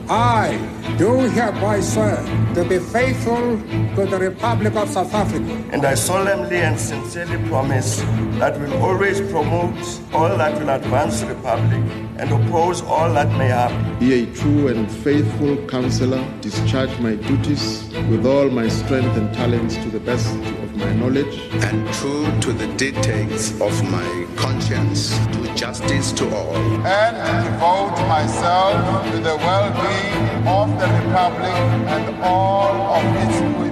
I do hereby swear to be faithful to the Republic of South Africa. And I solemnly and sincerely promise that we will always promote all that will advance the Republic and oppose all that may harm. Be a true and faithful counselor, discharge my duties with all my strength and talents to the best of my knowledge. And true to the dictates of my conscience, do justice to all. And devote myself to the well-being of the Republic and all of its people.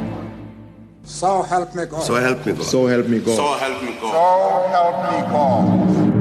So help me God. So help me God. So help me God. So help me God. So help me God.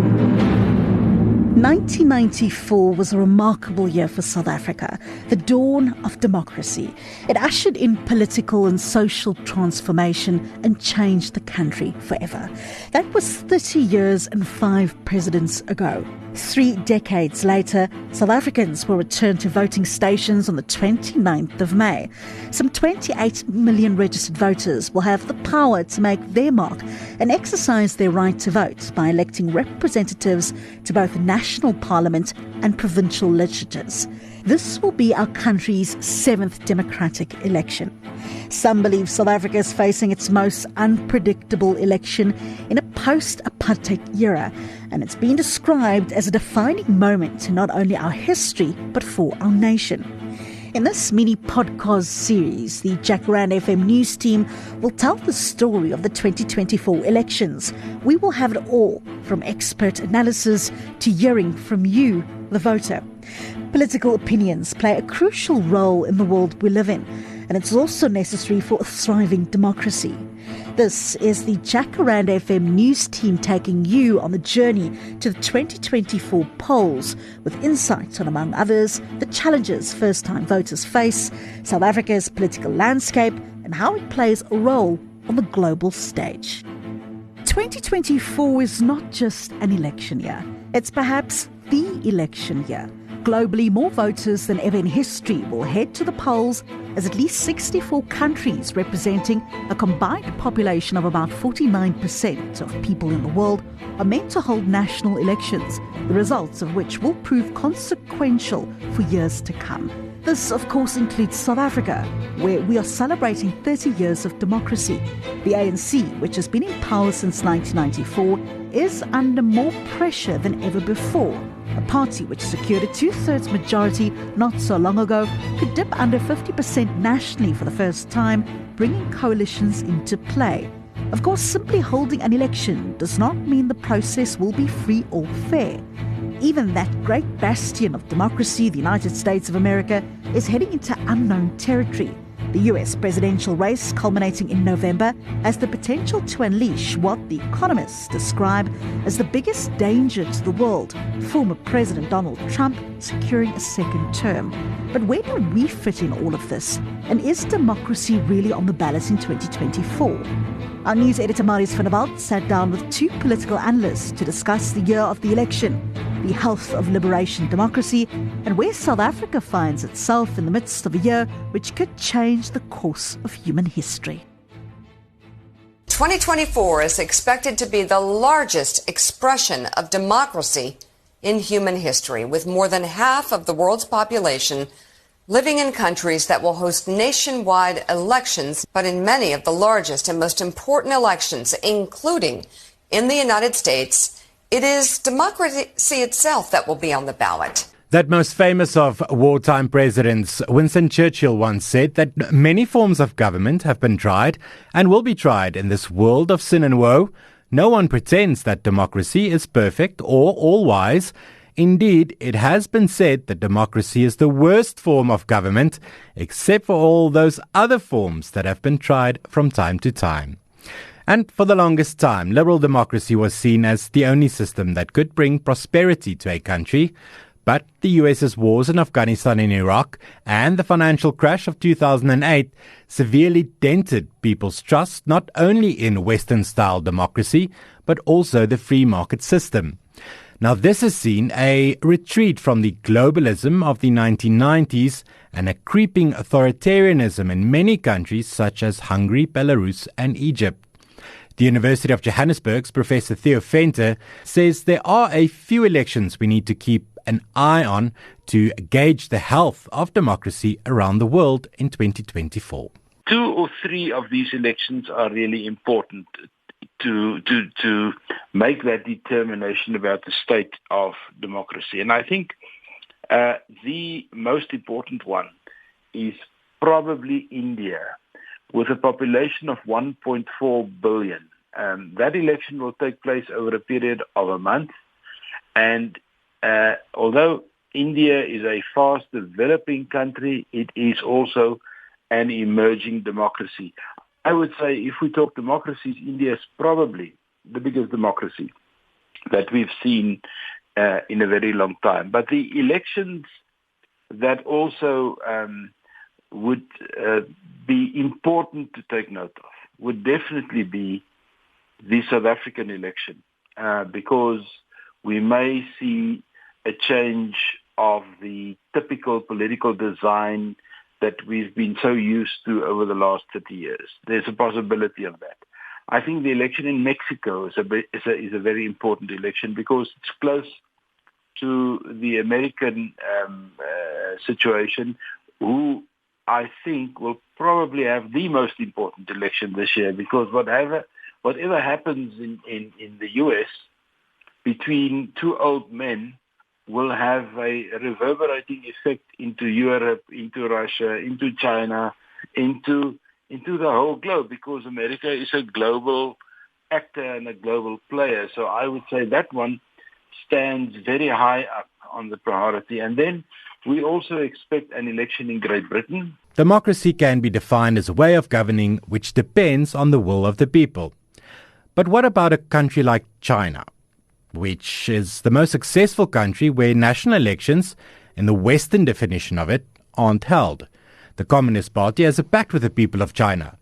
1994 was a remarkable year for South Africa, the dawn of democracy. It ushered in political and social transformation and changed the country forever. That was 30 years and 5 presidents ago. 3 decades later, South Africans will return to voting stations on the 29th of May. Some 28 million registered voters will have the power to make their mark and exercise their right to vote by electing representatives to both national parliament and provincial legislatures. This will be our country's 7th democratic election. Some believe South Africa is facing its most unpredictable election in a post-apartheid era, and it's been described as a defining moment in not only our history, but for our nation. In this mini podcast series, the Jacaranda FM news team will tell the story of the 2024 elections. We will have it all, from expert analysis to hearing from you, the voter. Political opinions play a crucial role in the world we live in, and it's also necessary for a thriving democracy. This is the Jacaranda FM news team taking you on the journey to the 2024 polls with insights on, among others, the challenges first-time voters face, South Africa's political landscape, and how it plays a role on the global stage. 2024 is not just an election year. It's perhaps the election year. Globally, more voters than ever in history will head to the polls as at least 64 countries representing a combined population of about 49% of people in the world are meant to hold national elections, the results of which will prove consequential for years to come. This, of course, includes South Africa, where we are celebrating 30 years of democracy. The ANC, which has been in power since 1994, is under more pressure than ever before. A party which secured a 2/3 majority not so long ago could dip under 50% nationally for the first time, bringing coalitions into play. Of course, simply holding an election does not mean the process will be free or fair. Even that great bastion of democracy, the United States of America, is heading into unknown territory. The US presidential race, culminating in November, has the potential to unleash what the economists describe as the biggest danger to the world, former President Donald Trump securing a second term. But where do we fit in all of this? And is democracy really on the ballot in 2024? Our news editor Marius van der Walt sat down with 2 political analysts to discuss the year of the election, the health of liberation democracy, and where South Africa finds itself in the midst of a year which could change the course of human history. 2024 is expected to be the largest expression of democracy in human history, with more than half of the world's population living in countries that will host nationwide elections, but in many of the largest and most important elections, including in the United States, it is democracy itself that will be on the ballot. That most famous of wartime presidents, Winston Churchill, once said that many forms of government have been tried and will be tried in this world of sin and woe. No one pretends that democracy is perfect or all-wise. Indeed, it has been said that democracy is the worst form of government, except for all those other forms that have been tried from time to time. And for the longest time, liberal democracy was seen as the only system that could bring prosperity to a country. But the US's wars in Afghanistan and Iraq and the financial crash of 2008 severely dented people's trust not only in Western-style democracy, but also the free market system. Now, this has seen a retreat from the globalism of the 1990s and a creeping authoritarianism in many countries such as Hungary, Belarus and Egypt. The University of Johannesburg's Professor Theo Venter says there are a few elections we need to keep an eye on to gauge the health of democracy around the world in 2024. 2 or 3 of these elections are really important to make that determination about the state of democracy. And I think the most important one is probably India, with a population of 1.4 billion. That election will take place over a period of a month. And although India is a fast developing country, it is also an emerging democracy. I would say if we talk democracies, India is probably the biggest democracy that we've seen in a very long time. But the elections that also would be important to take note of would definitely be the South African election, because we may see a change of the typical political design that we've been so used to over the last 30 years. There's a possibility of that. I think the election in Mexico is a very important election because it's close to the American situation, who I think will probably have the most important election this year, because whatever happens in the U.S. between 2 old men will have a reverberating effect into Europe, into Russia, into China, into the whole globe, because America is a global actor and a global player. So I would say that one stands very high up on the priority. And then we also expect an election in Great Britain. Democracy can be defined as a way of governing which depends on the will of the people. But what about a country like China, which is the most successful country where national elections, in the Western definition of it, aren't held? The Communist Party has a pact with the people of China.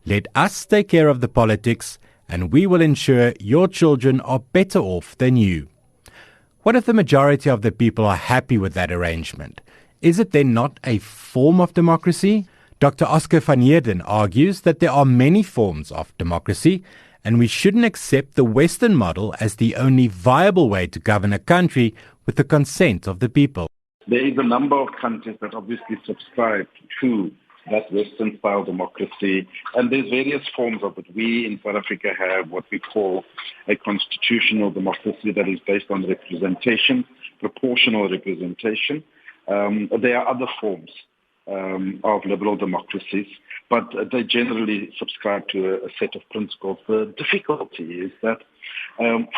Let us take care of the politics, and we will ensure your children are better off than you. What if the majority of the people are happy with that arrangement? Is it then not a form of democracy? Dr. Oscar van Heerden argues that there are many forms of democracy, and we shouldn't accept the Western model as the only viable way to govern a country with the consent of the people. There is a number of countries that obviously subscribe to that Western-style democracy, and there's various forms of it. We in South Africa have what we call a constitutional democracy that is based on representation, proportional representation. There are other forms of liberal democracies, but they generally subscribe to a set of principles. The difficulty is that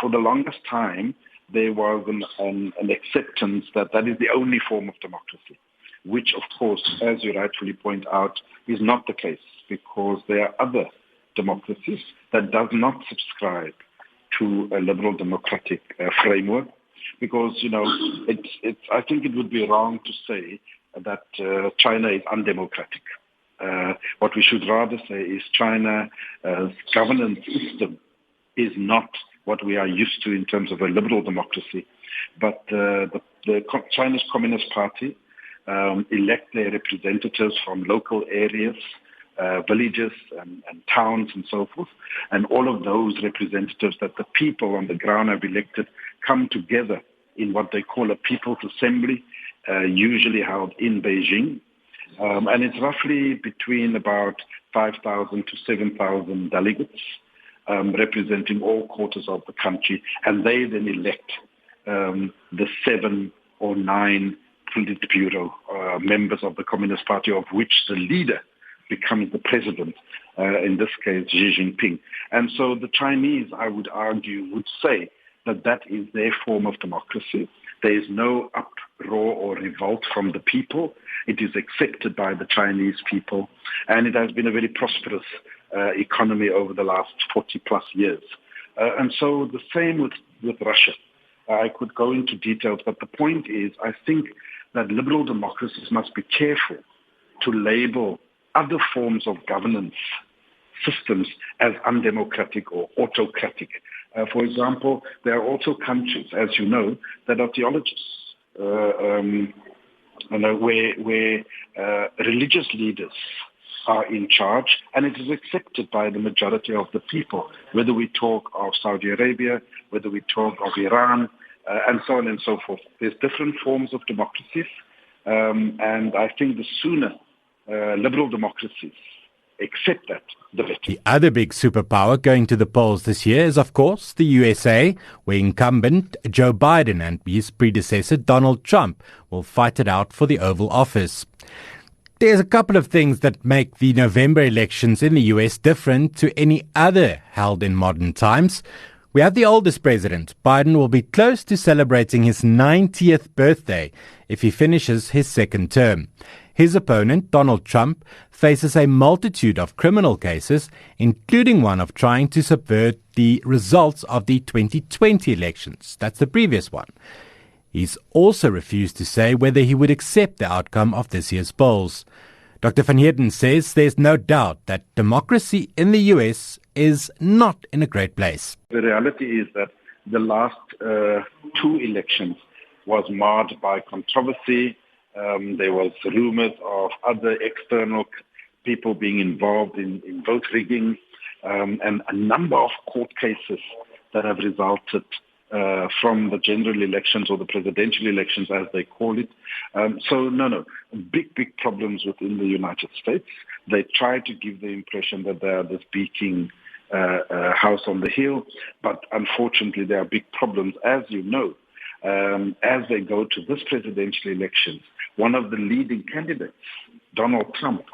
for the longest time, there was an acceptance that is the only form of democracy, which, of course, as you rightfully point out, is not the case, because there are other democracies that does not subscribe to a liberal democratic framework, because, I think it would be wrong to say that China is undemocratic. What we should rather say is China's governance system is not what we are used to in terms of a liberal democracy. But the Chinese Communist Party elect their representatives from local areas, villages and towns and so forth. And all of those representatives that the people on the ground have elected come together in what they call a People's Assembly, usually held in Beijing. And it's roughly between about 5,000 to 7,000 delegates representing all quarters of the country. And they then elect the 7 or 9 Politburo members of the Communist Party, of which the leader becomes the president, in this case Xi Jinping. And so the Chinese, I would argue, would say that is their form of democracy. There is no uproar or revolt from the people. It is accepted by the Chinese people, and it has been a very prosperous economy over the last 40 plus years. And so the same with Russia. I could go into details, but the point is, I think that liberal democracies must be careful to label other forms of governance systems as undemocratic or autocratic. For example, there are also countries, as you know, that are theologists, where religious leaders are in charge, and it is accepted by the majority of the people, whether we talk of Saudi Arabia, whether we talk of Iran, and so on and so forth. There's different forms of democracies, and I think the sooner liberal democracies accept that, the better. The other big superpower going to the polls this year is, of course, the USA, where incumbent Joe Biden and his predecessor Donald Trump will fight it out for the Oval Office. There's a couple of things that make the November elections in the US different to any other held in modern times. We have the oldest president. Biden will be close to celebrating his 90th birthday if he finishes his second term. His opponent, Donald Trump, faces a multitude of criminal cases, including one of trying to subvert the results of the 2020 elections. That's the previous one. He's also refused to say whether he would accept the outcome of this year's polls. Dr. van Heerden says there's no doubt that democracy in the US is not in a great place. The reality is that the last two elections was marred by controversy. There was rumors of other external people being involved in vote rigging, and a number of court cases that have resulted from the general elections or the presidential elections, as they call it. Big problems within the United States. They try to give the impression that they are the speaking house on the hill, but unfortunately there are big problems, as you know, as they go to this presidential election. One of the leading candidates, Donald Trump,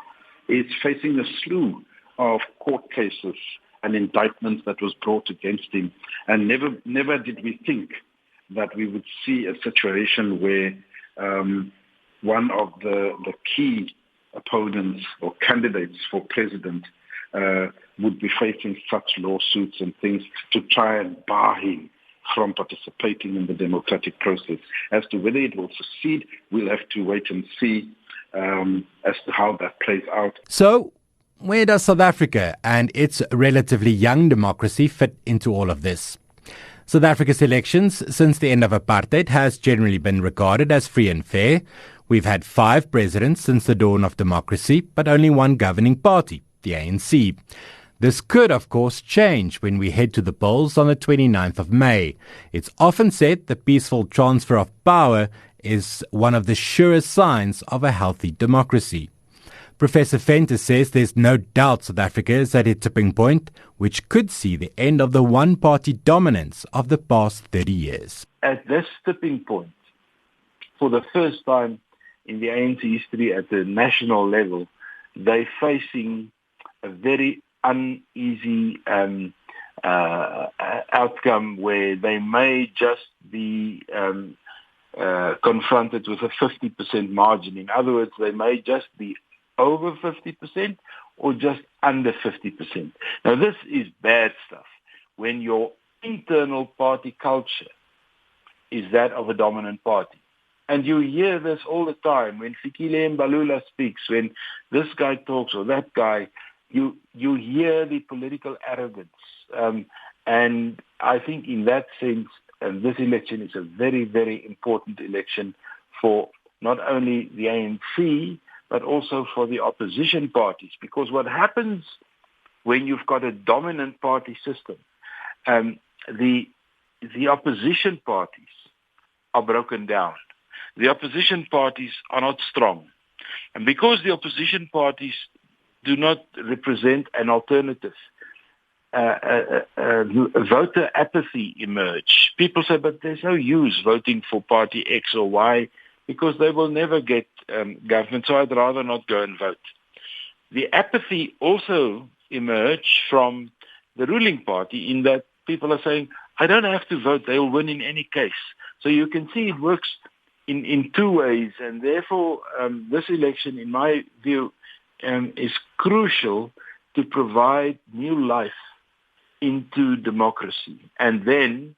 is facing a slew of court cases and indictments that was brought against him. And never did we think that we would see a situation where one of the key opponents or candidates for president would be facing such lawsuits and things to try and bar him from participating in the democratic process. As to whether it will succeed, we'll have to wait and see as to how that plays out. So, where does South Africa and its relatively young democracy fit into all of this? South Africa's elections since the end of apartheid has generally been regarded as free and fair. We've had 5 presidents since the dawn of democracy, but only one governing party, the ANC. This could, of course, change when we head to the polls on the 29th of May. It's often said the peaceful transfer of power is one of the surest signs of a healthy democracy. Professor Venter says there's no doubt South Africa is at a tipping point, which could see the end of the one-party dominance of the past 30 years. At this tipping point, for the first time in the ANC history at the national level, they're facing a very uneasy outcome where they may just be confronted with a 50% margin. In other words, they may just be over 50% or just under 50%. Now, this is bad stuff when your internal party culture is that of a dominant party. And you hear this all the time when Fikile Mbalula speaks, when this guy talks or that guy, you hear the political arrogance. And I think in that sense, this election is a very, very important election for not only the ANC, but also for the opposition parties. Because what happens when you've got a dominant party system, the opposition parties are broken down. The opposition parties are not strong. And because the opposition parties do not represent an alternative, voter apathy emerge. People say, but there's no use voting for party X or Y because they will never get government, so I'd rather not go and vote. The apathy also emerged from the ruling party in that people are saying, I don't have to vote, they'll win in any case. So you can see it works in two ways, and therefore this election, in my view, is crucial to provide new life into democracy and then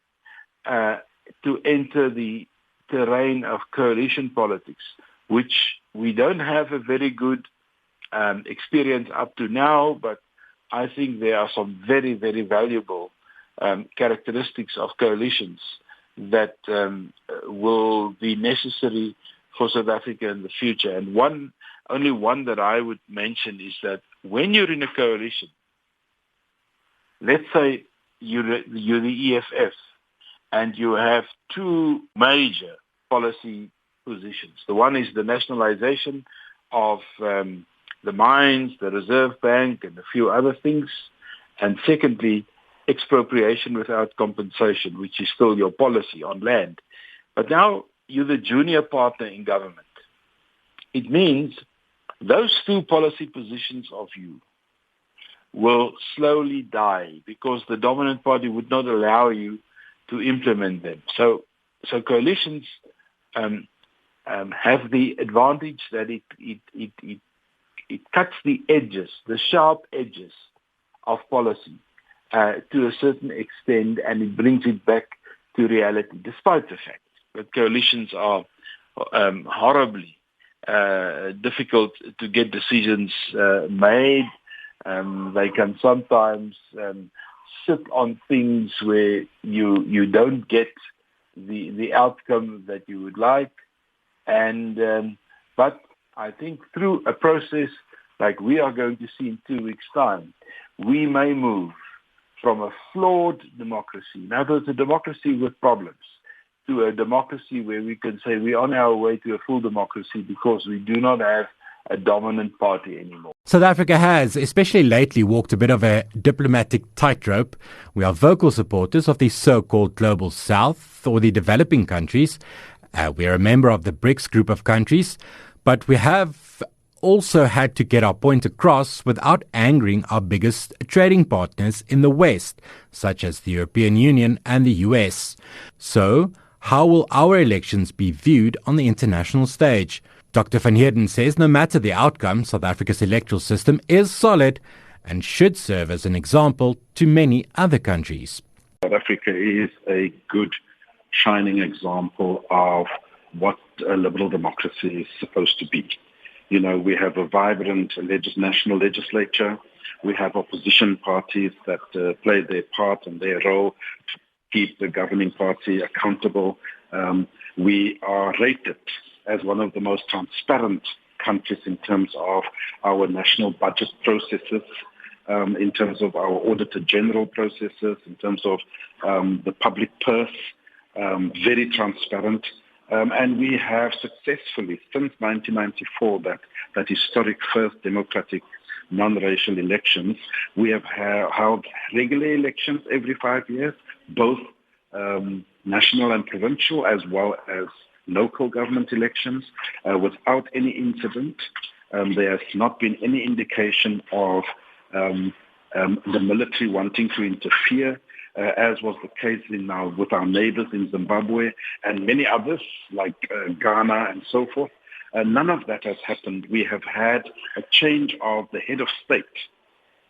to enter the terrain of coalition politics, which we don't have a very good experience up to now, but I think there are some very, very valuable characteristics of coalitions that will be necessary for South Africa in the future. And only one that I would mention is that when you're in a coalition, let's say you're the EFF, and you have two major policy positions. The one is the nationalization of the mines, the Reserve Bank, and a few other things. And secondly, expropriation without compensation, which is still your policy on land. But now you're the junior partner in government. It means those two policy positions of you will slowly die because the dominant party would not allow you to implement them. So coalitions have the advantage that it cuts the edges, the sharp edges of policy to a certain extent, and it brings it back to reality, despite the fact that coalitions are horribly difficult to get decisions made. They can sometimes sit on things where you don't get the outcome that you would like. But I think through a process like we are going to see in 2 weeks' time, we may move from a flawed democracy, in other words, a democracy with problems, to a democracy where we can say we're on our way to a full democracy because we do not have a dominant party anymore. South Africa has, especially lately, walked a bit of a diplomatic tightrope. We are vocal supporters of the so-called Global South or the developing countries. We are a member of the BRICS group of countries, but we have also had to get our point across without angering our biggest trading partners in the West, such as the European Union and the US. So, how will our elections be viewed on the international stage? Dr. van Heerden says no matter the outcome, South Africa's electoral system is solid and should serve as an example to many other countries. South Africa is a good, shining example of what a liberal democracy is supposed to be. You know, we have a vibrant national legislature. We have opposition parties that play their part and their role to keep the governing party accountable. We are rated as one of the most transparent countries in terms of our national budget processes, in terms of our Auditor General processes, in terms of the public purse, very transparent. And we have successfully, since 1994, that historic first democratic non-racial elections, we have held regular elections every 5 years, both national and provincial, as well as local government elections, without any incident. There has not been any indication of the military wanting to interfere, as was the case with our neighbors in Zimbabwe and many others like Ghana and so forth. None of that has happened. We have had a change of the head of state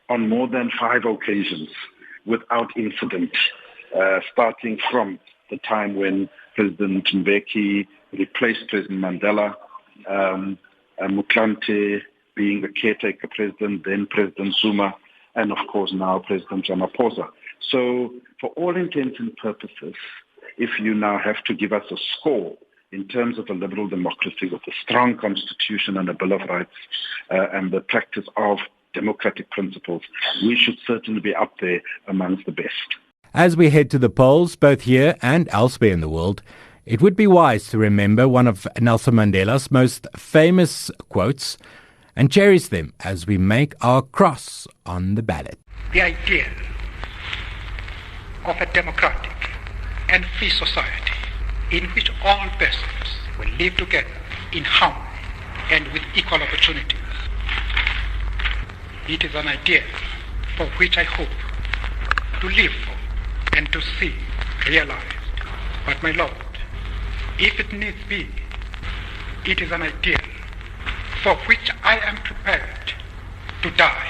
on more than 5 occasions without incident, starting from the time when President Mbeki replaced President Mandela, Motlanthe being the caretaker president, then President Zuma, and of course now President Ramaphosa. So for all intents and purposes, if you now have to give us a score in terms of a liberal democracy with a strong constitution and a Bill of Rights and the practice of democratic principles, we should certainly be up there amongst the best. As we head to the polls, both here and elsewhere in the world, it would be wise to remember one of Nelson Mandela's most famous quotes and cherish them as we make our cross on the ballot. The idea of a democratic and free society in which all persons will live together in harmony and with equal opportunities. It is an idea for which I hope to live for and to see realized. But my Lord, if it needs be, it is an idea for which I am prepared to die.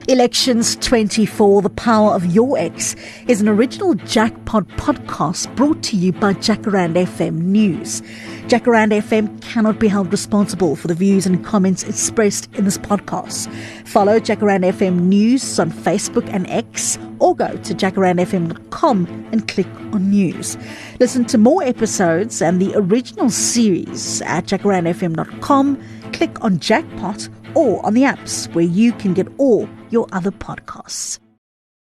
Elections 24, The Power of Your Ex, is an original Jackpot podcast brought to you by Jacaranda FM News. Jacaranda FM cannot be held responsible for the views and comments expressed in this podcast. Follow Jacaranda FM News on Facebook and X, or go to jacarandafm.com and click on News. Listen to more episodes and the original series at jacarandafm.com, click on Jackpot, or on the apps where you can get all your other podcasts.